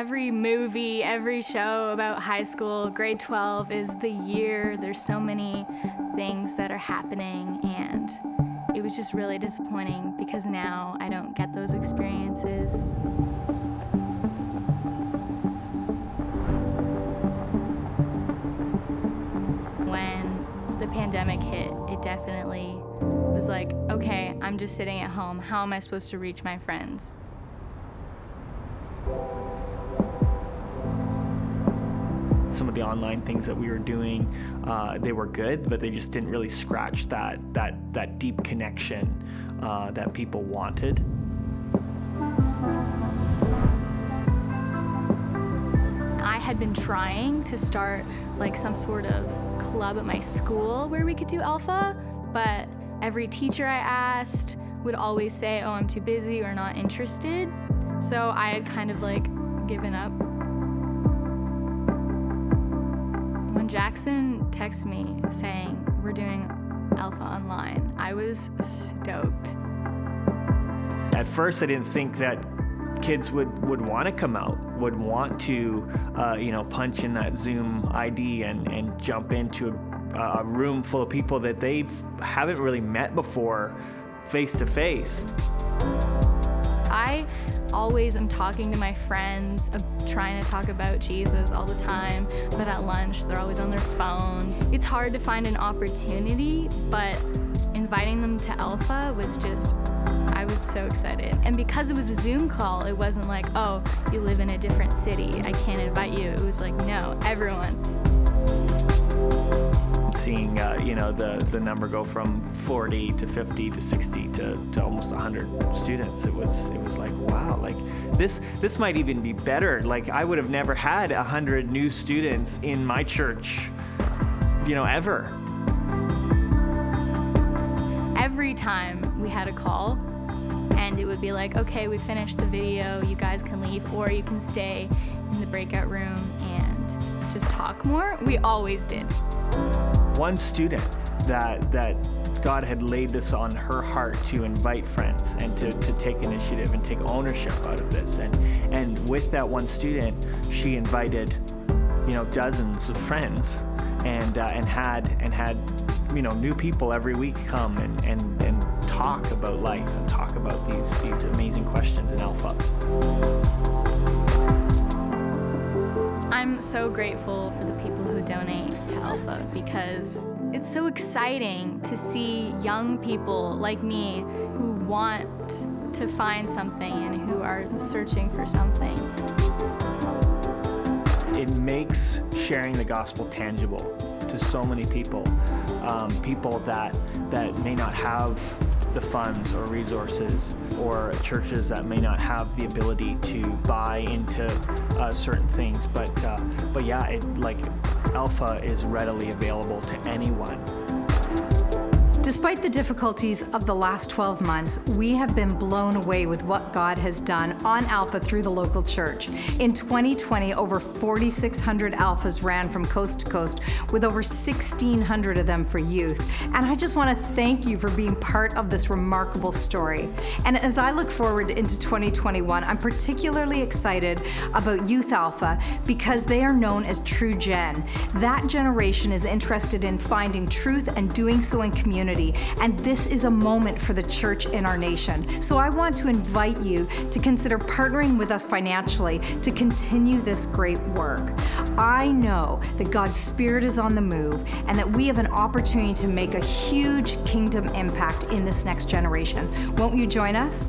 Every movie, every show about high school, grade 12 is the year. There's so many things that are happening, and it was just really disappointing because now I don't get those experiences. When the pandemic hit, it definitely was like, okay, I'm just sitting at home. How am I supposed to reach my friends? Some of the online things that we were doing, they were good, but they just didn't really scratch that deep connection that people wanted. I had been trying to start like some sort of club at my school where we could do Alpha, but every teacher I asked would always say, oh, I'm too busy or not interested. So I had kind of like given up. When Jackson texted me saying we're doing Alpha online, I was stoked. At first, I didn't think that kids would want to come out, would want to, punch in that Zoom ID and jump into a room full of people that they haven't really met before, face to face. I always am talking to my friends, trying to talk about Jesus all the time, but at lunch they're always on their phones. It's hard to find an opportunity, but inviting them to Alpha was just, I was so excited. And because it was a Zoom call, it wasn't like, oh, you live in a different city, I can't invite you. It was like, no, everyone. Seeing the number go from 40 to 50 to 60 to almost 100 students, it was like, wow, like this might even be better. Like I would have never had 100 new students in my church, ever. Every time we had a call, and it would be like, okay, we finished the video, you guys can leave, or you can stay in the breakout room and just talk more. We always did. One student that God had laid this on her heart to invite friends and to take initiative and take ownership out of this. And with that one student, she invited, dozens of friends and had new people every week come and talk about life and talk about these amazing questions in Alpha. I'm so grateful for the people who donate to Alpha because it's so exciting to see young people like me who want to find something and who are searching for something. It makes sharing the gospel tangible to so many people, people that may not have the funds or resources, or churches that may not have the ability to buy into certain things. But yeah, Alpha is readily available to anyone. Despite the difficulties of the last 12 months, we have been blown away with what God has done on Alpha through the local church. In 2020, over 4,600 Alphas ran from coast to coast, with over 1,600 of them for youth. And I just want to thank you for being part of this remarkable story. And as I look forward into 2021, I'm particularly excited about Youth Alpha because they are known as True Gen. That generation is interested in finding truth and doing so in community. And this is a moment for the church in our nation. So I want to invite you to consider partnering with us financially to continue this great work. I know that God's Spirit is on the move and that we have an opportunity to make a huge kingdom impact in this next generation. Won't you join us?